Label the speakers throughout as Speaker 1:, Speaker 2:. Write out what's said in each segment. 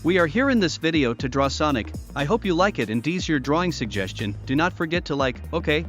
Speaker 1: We are here in this video to draw Sonic. I hope you like it and deis your drawing suggestion. Do not forget to like, okay?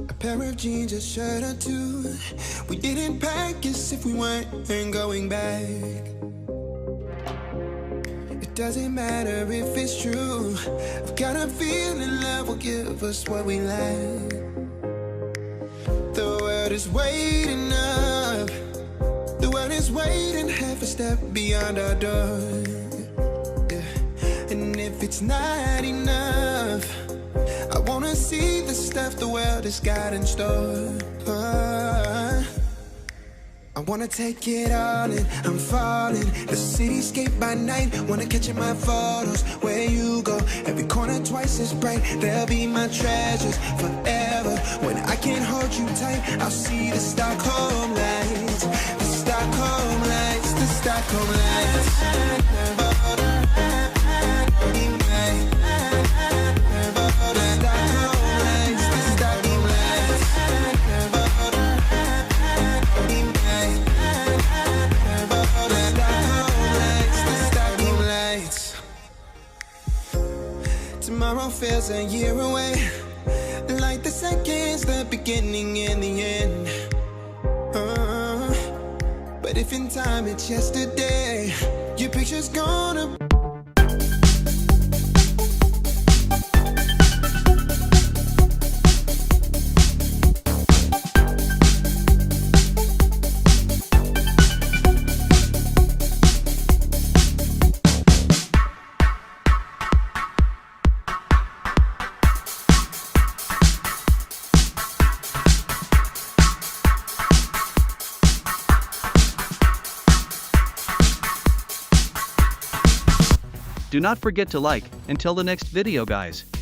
Speaker 2: A pair of jeans, a shirt or two. We didn't pack as if we weren't going back. It doesn't matter if it's true. I've got a feeling love will give us what we lack. The world is waiting up. The world is waiting half a step beyond our door. Yeah. And if it's not enough, I wanna see the stuff the world has got in store. I wanna take it all in, I'm falling. The cityscape by night, wanna catch in my photos. Where you go, every corner twice as bright. They'll be my treasures forever. When I can't hold you tight, I'll see the Stockholm lights. The Stockholm lights, the Stockholm lights. Tomorrow feels a year away, like the seconds, the beginning and the end. But if in time it's yesterday, your picture's gonna
Speaker 1: Do not forget to like. Until the next video guys.